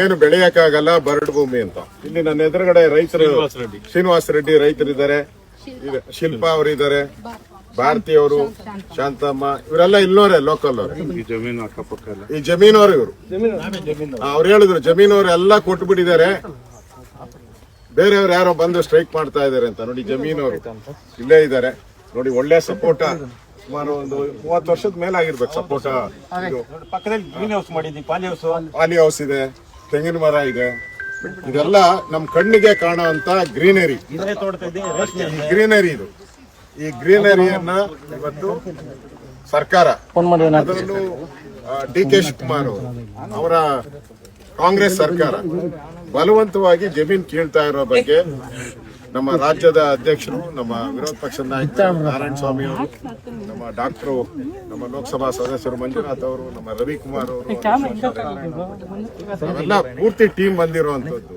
ಏನು ಬೆಳೆಯಕ್ಕಾಗಲ್ಲ ಬರಡು ಭೂಮಿ ಅಂತ. ಇಲ್ಲಿ ನನ್ನ ಎದುರುಗಡೆ ರೈತರು ಶ್ರೀನಿವಾಸ ರೆಡ್ಡಿ ರೈತರಿದ್ದಾರೆ, ಶಿಲ್ಪಾ ಅವರಿದ್ದಾರೆ, ಭಾರತಿ ಅವರು, ಶಾಂತಮ್ಮ, ಇವರೆಲ್ಲ ಇಲ್ಲೋರೆ ಲೋಕಲ್ ಅವರು. ಈ ಜಮೀನವರು ಇವರು ಅವ್ರು ಹೇಳಿದ್ರು ಜಮೀನವ್ರು ಎಲ್ಲ ಕೊಟ್ಬಿಟ್ಟಿದ್ದಾರೆ, ಬೇರೆಯವ್ರು ಯಾರೋ ಬಂದು ಸ್ಟ್ರೈಕ್ ಮಾಡ್ತಾ ಇದಾರೆ ಅಂತ. ನೋಡಿ ಜಮೀನವರು ಇಲ್ಲೇ ಇದ್ದಾರೆ ನೋಡಿ, ಒಳ್ಳೆ ಸಪೋರ್ಟ, ಸುಮಾರು ಒಂದು 30 ವರ್ಷದ ಮೇಲೆ ಆಗಿರ್ಬೇಕು ಸಪೋರ್ಟ. ಪಕ್ಕದಲ್ಲಿ ಗ್ರೀನ್ ಹೌಸ್ ಮಾಡಿದ್ವಿ, ಪಾಲಿ ಹೌಸ್ ಇದೆ, ತೆಂಗಿನ ಮರ ಇದೆ, ಇದೆಲ್ಲ ನಮ್ ಕಣ್ಣಿಗೆ ಕಾಣುವಂತ ಗ್ರೀನರಿ. ಇದು ಈ ಗ್ರೀನರಿಯನ್ನ ಇವತ್ತು ಸರ್ಕಾರ, ಅದರಲ್ಲೂ ಡಿ.ಕೆ. ಶಿವಕುಮಾರ್ ಅವರ ಕಾಂಗ್ರೆಸ್ ಸರ್ಕಾರ ಬಲವಂತವಾಗಿ ಜಮೀನ್ ಕೀಳ್ತಾ ಇರೋ ಬಗ್ಗೆ ನಮ್ಮ ರಾಜ್ಯದ ಅಧ್ಯಕ್ಷರು, ನಮ್ಮ ವಿರೋಧ ಪಕ್ಷದ ನಾಯಕರು ನಾರಾಯಣ ಸ್ವಾಮಿ ಅವರು, ನಮ್ಮ ಡಾಕ್ಟರು, ನಮ್ಮ ಲೋಕಸಭಾ ಸದಸ್ಯರು ಮಂಜುನಾಥ್ ಅವರು, ನಮ್ಮ ರವಿಕುಮಾರ್ ಅವರು, ನಾವೆಲ್ಲ ಪೂರ್ತಿ ಟೀಮ್ ಬಂದಿರುವಂತದ್ದು.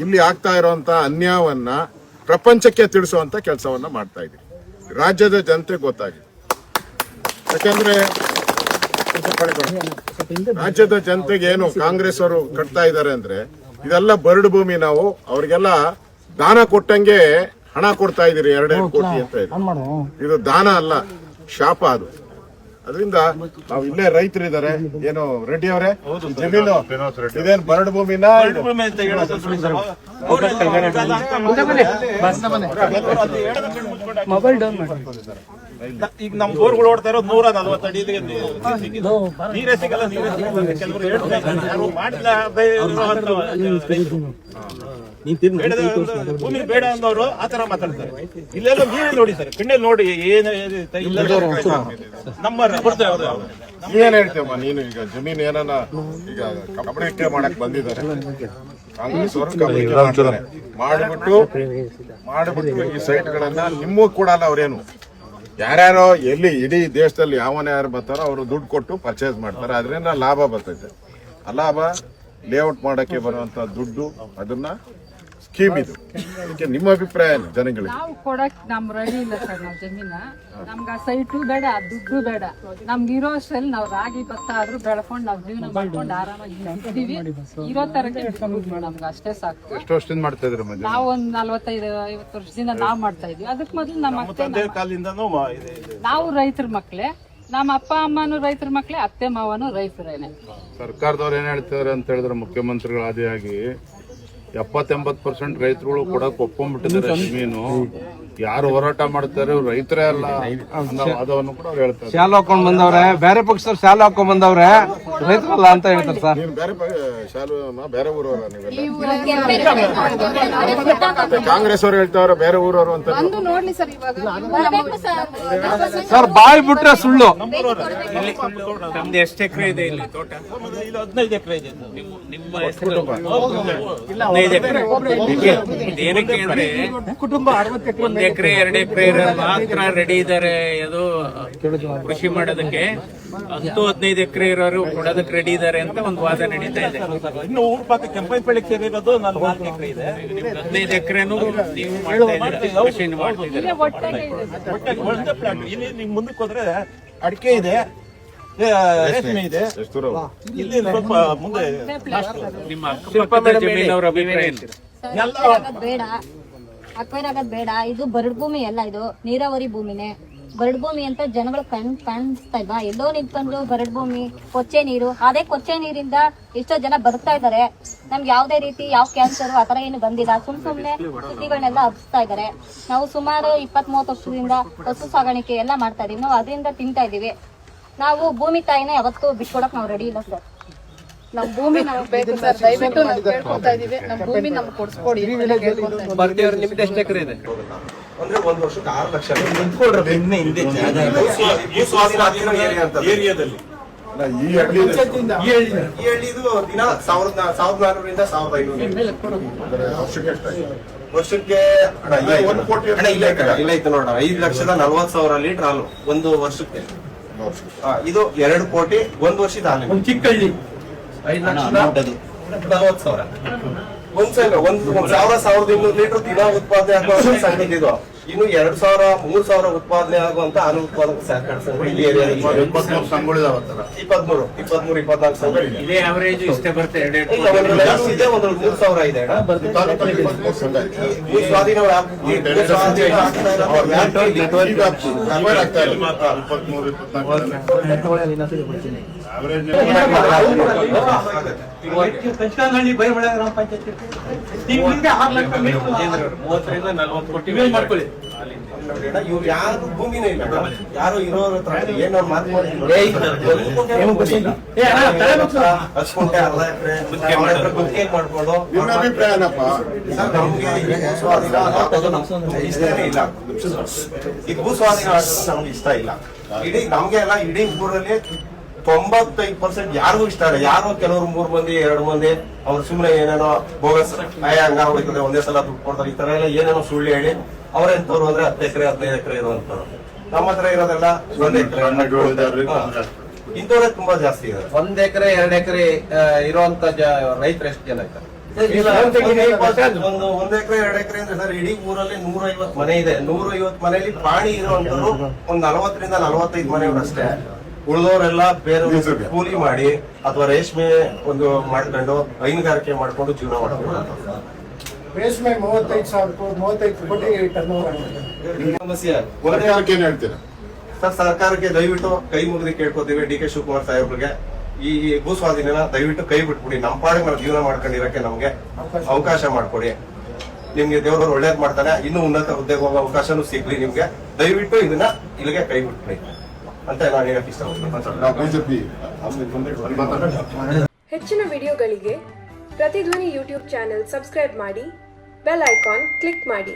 ಇಲ್ಲಿ ಆಗ್ತಾ ಇರುವಂತ ಅನ್ಯಾಯವನ್ನ ಪ್ರಪಂಚಕ್ಕೆ ತಿಳಿಸುವಂತ ಕೆಲಸವನ್ನ ಮಾಡ್ತಾ ಇದ್ದೀವಿ. ರಾಜ್ಯದ ಜನತೆ ಗೊತ್ತಾಗಿದೆ. ಯಾಕಂದ್ರೆ ರಾಜ್ಯದ ಜನತೆಗೆ ಏನು ಕಾಂಗ್ರೆಸ್ ಅವರು ಕಟ್ತಾ ಇದ್ದಾರೆ ಅಂದ್ರೆ, ಇದೆಲ್ಲ ಬರಡು ಭೂಮಿ, ನಾವು ಅವ್ರಿಗೆಲ್ಲ ದಾನ ಕೊಟ್ಟಂಗೆ ಹಣ ಕೊಡ್ತಾ ಇದೀರಿ 2 ಕೋಟಿ ಅಂತ ಇದೆ. ಇದು ದಾನ ಅಲ್ಲ, ಶಾಪ ಅದು. ಅದರಿಂದ ನಾವು ಇಲ್ಲೇ ರೈತರಿದ್ದಾರೆ. ಏನು ರೆಡ್ಡಿ ಅವರೇ, ಜಮೀನು ಇದೇನು ಬರಡು ಭೂಮಿನ? ಮೊಬೈಲ್ ಡೌನ್ ಮಾಡಿ. ಈಗ ನಮ್ ಬೋರ್ಗಳು ಓಡ್ತಾ ಇರೋದು 140 ಅಡಿ ನೀರೇ ಸಿಗಲ್ಲ. ಕೆಲವರು ಮಾಡಿಲ್ಲ, ಭೂಮಿ ಬೇಡ ಅಂದವರು ಆತರ ಮಾತಾಡ್ತಾರೆ. ಇಲ್ಲೆಲ್ಲ ನೀವೇ ನೋಡಿ ಸರ್, ಕಣ್ಣಲ್ಲಿ ನೋಡಿ ಏನು ನಮ್ಮ ಏನ್ ಹೇಳ್ತೇವ ನೀನು? ಈಗ ಜಮೀನ್ ಏನನ್ನ ಈಗ ಕಬಳಿಕೆ ಮಾಡಕ್ ಬಂದಿದ್ದಾರೆ ಕಾಂಗ್ರೆಸ್ ಅವರು, ಮಾಡ್ಬಿಟ್ಟು ಈ ಸೈಟ್ ಗಳನ್ನ ನಿಮ್ಮೂ ಕೊಡಲ್ಲ ಅವ್ರೇನು. ಯಾರ್ಯಾರೋ ಎಲ್ಲಿ ಇಡೀ ದೇಶದಲ್ಲಿ ಯಾರು ಬರ್ತಾರೋ ಅವರು ದುಡ್ಡು ಕೊಟ್ಟು ಪರ್ಚೇಸ್ ಮಾಡ್ತಾರೆ, ಅದರಿಂದ ಲಾಭ ಬರ್ತೈತೆ. ಆ ಲಾಭ ಲೇಔಟ್ ಮಾಡಕ್ಕೆ ಬರುವಂತ ದುಡ್ಡು, ಅದನ್ನ ಸ್ಕೀಮ್ ಇದು. ಅದಕ್ಕೆ ನಿಮ್ಮ ಅಭಿಪ್ರಾಯ ಏನು ಜನಗಳಿಗೆ? ನಾವು ಕೊಡಕ್ ನಮ್ ರೆಡಿ ಇಲ್ಲ ಸರ್. ನಾವ್ ಜಮೀನ ನಮ್ಗ ಸೈಟು ಬೇಡ, ದುಡ್ಡು ಬೇಡ. ನಮ್ಗೆ ಇರೋ ಅಷ್ಟ್ರಲ್ಲಿ ನಾವ್ ರಾಗಿ ಭತ್ತ ಆದ್ರೂ ಬೆಳ್ಕೊಂಡ್ ನಾವ್ ಜೀವನ ಮಾಡ್ಕೊಂಡು ಆರಾಮಾಗಿ ಇದ್ದೀವಿ. ಇರೋ ತರಕ್ಕೆ ನಮ್ಗೆ ಅಷ್ಟೇ ಸಾಕು. ಎಷ್ಟು ವರ್ಷದಿಂದ ಮಾಡ್ತಾ ಇದ್ರಿ? ನಾವು ಒಂದ್ 45-50 ವರ್ಷದಿಂದ ನಾವ್ ಮಾಡ್ತಾ ಇದ್ವಿ. ಅದಕ್ ಮೊದ್ಲು ನಮ್ಮ ನಾವು ರೈತರ ಮಕ್ಳೇ, ನಮ್ಮ ಅಪ್ಪ ಅಮ್ಮನು ರೈತರ ಮಕ್ಳೇ, ಅತ್ತೆ ಮಾವನು ರೈತರೇನೆ. ಸರ್ಕಾರದವ್ರು ಏನ್ ಹೇಳ್ತಾರೆ ಅಂತ ಹೇಳಿದ್ರೆ, ಮುಖ್ಯಮಂತ್ರಿಗಳ ಆದಿಯಾಗಿ 70-80% ರೈತರುಗಳು ಕೊಡಕ್ ಒಪ್ಕೊಂಡ್ಬಿಟ್ಟಿದ್ದಾರೆ ಜಮೀನು. ಯಾರು ಹೋರಾಟ ಮಾಡ್ತಾರೆ ರೈತರೇ ಅಲ್ಲ ಅನ್ನೋ ವಾದವನ್ನು ಕೂಡ ಅವ್ರು ಹೇಳ್ತಾರೆ. ಶಾಲು ಹಾಕೊಂಡ್ ಬಂದವ್ರೆ, ಬೇರೆ ಪಕ್ಷದವ್ರು ಶಾಲು ಹಾಕೊಂಡ್ ಬಂದವ್ರೆ, ರೈತರಲ್ಲ ಅಂತ ಹೇಳ್ತಾರೆ ಸರ್. ಬೇರೆ ಊರವ್ರ ಕಾಂಗ್ರೆಸ್ ಅವರು ಹೇಳ್ತಾವ್ರ ಬೇರೆ ಊರವರು ಅಂತ ಸರ್. ಬಾಯಿ ಬಿಟ್ರೆ ಸುಳ್ಳು. ನಮ್ದು ಎಷ್ಟು ಎಕರೆ ಇದೆ ಇಲ್ಲಿ ತೋಟ? 15 ಎಕರೆ ಇದೆ. ನಿಮ್ಮ 15 ಎಕರೆ ಏನಕ್ಕೆ ಅಂದ್ರೆ, 1 ಎಕರೆ 2 ಎಕರೆ ಮಾತ್ರ ರೆಡಿ ಇದಾರೆ ಅದು ಕೃಷಿ ಮಾಡೋದಕ್ಕೆ. 10-15 ಎಕರೆ ಇರೋರು ಕೊಡೋದಕ್ಕೆ ರೆಡಿ ಇದಾರೆ ಅಂತ ಒಂದು ವಾದ ನಡೀತಾ ಇದೆ. ಇನ್ನು ಊರ್ ಪಕ್ಕ ಕೆಂಪೈಪಳ್ಳಿ ಸೇರಿರೋದು 4 ಎಕರೆ ಇದೆ. 15 ಎಕರೆನೂ ನೀವು ಮಾಡ್ತಾ ಇದ್ದೀರಿ, ಕೃಷಿ ಮಾಡ್ತಿದ್ದೀರಿ. ಒಳ್ಳೆ ಪ್ಲಾಟ್. ಇಲ್ಲಿ ನಿಮ್ ಮುಂದಕ್ಕೆ ಹೋದ್ರೆ ಅಡಿಕೆ ಇದೆ, ರೇಷ್ಮೆ ಇದೆ. ಇಲ್ಲಿ ಸ್ವಲ್ಪ ಮುಂದೆ ನಿಮ್ಮ ಅಕ್ಕಪಕ್ಕದ ಜಮೀನವರ ಅಭಿಪ್ರಾಯ ಏನು? ಬೇಡ, ಅಕ್ವೈರ್ ಆಗೋದ್ ಬೇಡ. ಇದು ಬರಡು ಭೂಮಿ ಅಲ್ಲ, ಇದು ನೀರಾವರಿ ಭೂಮಿನೇ. ಬರಡು ಭೂಮಿ ಅಂತ ಜನಗಳು ಕಾಣಿಸ್ತಾ ಇಲ್ವಾ? ಎಲ್ಲೋ ನಿಂತ್ಕೊಂಡು ಬರಡು ಭೂಮಿ, ಕೊಚ್ಚೆ ನೀರು. ಅದೇ ಕೊಚ್ಚೆ ನೀರಿಂದ ಎಷ್ಟೋ ಜನ ಬದುಕ್ತಾ ಇದಾರೆ. ನಮ್ಗೆ ಯಾವ್ದೇ ರೀತಿ ಯಾವ ಕ್ಯಾನ್ಸರ್ ಆತರ ಏನು ಬಂದಿಲ್ಲ. ಸುಮ್ನೆ ಸುದ್ದಿಗಳನ್ನೆಲ್ಲ ಹಬ್ಸ್ತಾ ಇದಾರೆ. ನಾವು ಸುಮಾರು 20-30 ವರ್ಷದಿಂದ ಹಸು ಸಾಗಾಣಿಕೆ ಎಲ್ಲ ಮಾಡ್ತಾ ಇದೀವಿ. ನಾವು ಅದರಿಂದ ತಿಂತಾ ಇದೀವಿ. ನಾವು ಭೂಮಿ ತಾಯಿನ ಯಾವತ್ತೂ ಬಿಟ್ಕೊಡಕ್ ನಾವು ರೆಡಿ ಇಲ್ಲ ಸರ್. ನಮ್ ಭೂಮಿ ನಮ್ಗೆ ಬೇಕು ಸರ್, ದಯವಿಟ್ಟು ನಾವು ಕೇಳ್ಕೊತಾ ಇದೀವಿ. ನಮ್ ಭೂಮಿ ನಮ್ಗೆ ಕೊಡ್ಸ್ಕೊಡಿ. ನಿಮ್ದು ಎಷ್ಟು ಎಕರೆ ಇದೆ? ಅಂದ್ರೆ 1 ವರ್ಷಕ್ಕೆ 6 ಲಕ್ಷ ನಿಂತ್ಕೊಳ್ರಿ. ಹಿಂದೆ ಏರಿಯಾದಲ್ಲಿ ಈ ಹಳ್ಳಿದು ದಿನ 1400ರಿಂದ 1500 ವರ್ಷಕ್ಕೆ. ಇಲ್ಲ ಇತ್ತು ನೋಡೋಣ, 5,40,000 ಲೀಟರ್ ಹಾಲು ಒಂದು ವರ್ಷಕ್ಕೆ. ಇದು 2 ಕೋಟಿ 1 ವರ್ಷದ ಹಾಲು. ಚಿಕ್ಕಹಳ್ಳಿ 5,40,000. 1,000 1,200 ಲೀಟರ್ ದಿನ ಉತ್ಪಾದನೆ ಆಗುವ ಸಣ್ಣ ಇದು. ಇನ್ನು 2,000-3,000 ಉತ್ಪಾದನೆ ಆಗುವಂತ ಹಾಲು ಉತ್ಪಾದಕ ಸಹಕಾರ ಸಂಘಗಳು ಈ ಏರಿಯಾದಲ್ಲಿ 23 ಸಂಘಗಳಿದಾವತ್ತಲ್ಲ. 23-24 ಸಂಘಗಳಿದೆ. ಇದೇ ಅವರೇಜ್ ಇಷ್ಟೇ ಬರುತ್ತೆ ಇಲ್ಲ, ಒಂದ್ರಲ್ಲಿ ಜಾಸ್ತಿ ಇದೆ, ಒಂದ್ರಲ್ಲಿ 3,000 ಇದೆ ಅಣ್ಣ. ತಾಲೂಕಲ್ಲಿ 23 ಸಂಘ ಇದೆ. ಭೂ ಸ್ವಾಧೀನ ಆಗ್ತಾ ಇರೋದು ವ್ಯಾಪ್ತಿ ಕನ್ವರ್ಟ್ ಆಗ್ತಾ ಇಲ್ಲ. 23-24 ಆವರೇಜ್ ಪಂಚಕಾನಹಳ್ಳಿ ಬೈರಮಳೆ ಗ್ರಾಮ ಪಂಚಾಯತಿ 30ರಿಂದ 40 ಕೋಟಿ ಮಾಡ್ಕೊಳ್ಳಿ. ಇವ್ರು ಯಾರು ಭೂಮಿನೇ ಇಲ್ಲ, ಯಾರು ಇರೋರ ಹತ್ರ ಏನೋ ಮಾತಾಡ್ತಾರೆ. 10 ಗುಂಟೆ 1/2 ಎಕರೆ ಗುತ್ತಿಗೆ ಮಾಡ್ಕೊಂಡು ನಿಮ್ಮ ಅಭಿಪ್ರಾಯ ಏನಪ್ಪ? ನಮ್ಗೆ ಈ ಭೂ ಸ್ವಾಧೀನ ಹಾಕೋದು ನಮ್ಗೆ ಇಷ್ಟನೇ ಇಲ್ಲ. ಈ ಭೂ ಸ್ವಾಧೀನ ಹಾಕೋದು ನಮ್ಗೆ ಇಷ್ಟ ಇಲ್ಲ. ನಮ್ಗೆ ಎಲ್ಲ ಇಡೀ ಊರಲ್ಲಿ 95% ಯಾರಿಗೂ ಇಷ್ಟ ಇಲ್ಲ. ಯಾರೋ ಕೆಲವರು 3 ಮಂದಿ 2 ಮಂದಿ ಅವ್ರು ಸುಮ್ನೆ ಏನೇನೋ ಬೋಗಸ್ ಹಂಗ ಹೋಗ್ತದೆ, ಒಂದೇ ಸಲ ದುಡ್ಡು ಕೊಡ್ತಾರೆ, ಈ ತರ ಎಲ್ಲ ಏನೇನೋ ಸುಳ್ಳು ಹೇಳಿ ಅವ್ರೆಂತವ್ರು ಅಂದ್ರೆ 10 ಎಕರೆ 15 ಎಕರೆ ಇರುವಂತವ್ರು. ನಮ್ಮ ಹತ್ರ ಇರೋದೆಲ್ಲ 1 ಎಕರೆ ಇಂಥವ್ರೆ ತುಂಬಾ ಜಾಸ್ತಿ ಇದೆ. 1 ಎಕರೆ 2 ಎಕರೆ ಇರುವಂತ ರೈತರು ಎಷ್ಟು ಜನ ಇದ್ದಾರೆ? ಒಂದು 1 ಎಕರೆ 2 ಎಕರೆ ಅಂದ್ರೆ ಸರ್ ಇಡೀ ಊರಲ್ಲಿ 150 ಮನೆ ಇದೆ. 150 ಮನೆಯಲ್ಲಿ ಪಾಣಿ ಇರುವಂತವ್ರು ಒಂದು 40ರಿಂದ 45 ಮನೆಯವರು ಅಷ್ಟೇ. ಉಳಿದವರೆಲ್ಲ ಬೇರೆ ಕೂಲಿ ಮಾಡಿ ಅಥವಾ ರೇಷ್ಮೆ ಒಂದು ಮಾಡ್ಕೊಂಡು ಹೈನುಗಾರಿಕೆ ಮಾಡ್ಕೊಂಡು ಜೀವನ ಮಾಡ್ಕೊಂಡು ರೇಷ್ಮೆ 35 ಕೋಟಿ ಟರ್ನ್ ಓವರ್ ಸಮಸ್ಯೆ. ಸರ್ಕಾರಕ್ಕೆ ಏನ್ ಹೇಳ್ತೀರಾ? ಸರ್, ಸರ್ಕಾರಕ್ಕೆ ದಯವಿಟ್ಟು ಕೈ ಮುಗಿದು ಕೇಳ್ಕೊತೀವಿ. ಡಿ ಕೆ ಶಿವಕುಮಾರ್ ಸಾಹೇಬ್ರಿಗೆ ಈ ಭೂ ಸ್ವಾಧೀನ ದಯವಿಟ್ಟು ಕೈ ಬಿಟ್ಬಿಡಿ. ನಮ್ಮ ಪಾಡಿಗೆ ನಾವು ಜೀವನ ಮಾಡ್ಕೊಂಡಿರಕ್ಕೆ ನಮ್ಗೆ ಅವಕಾಶ ಮಾಡ್ಕೊಡಿ. ನಿಮ್ಗೆ ದೇವರು ಒಳ್ಳೇದ್ ಮಾಡ್ತಾನೆ, ಇನ್ನೂ ಉನ್ನತ ಹುದ್ದೆಗೆ ಹೋಗೋ ಅವಕಾಶನೂ ಸಿಗ್ಲಿ ನಿಮ್ಗೆ. ದಯವಿಟ್ಟು ಇದನ್ನ ಇಲ್ಲಿಗೆ ಕೈ ಬಿಟ್ಬಿಡಿ ಅಂತ ನಾನು ಹೇಳಕ್ ಇಷ್ಟಪಡ್ತೀನಿ. ನಾವು ಬಿಜೆಪಿ ಹೆಚ್ಚಿನ ವಿಡಿಯೋಗಳಿಗೆ ಪ್ರತಿಧ್ವನಿ ಯೂಟ್ಯೂಬ್ ಚಾನೆಲ್ ಸಬ್ಸ್ಕ್ರೈಬ್ ಮಾಡಿ, ಬೆಲ್ ಐಕಾನ್ ಕ್ಲಿಕ್ ಮಾಡಿ.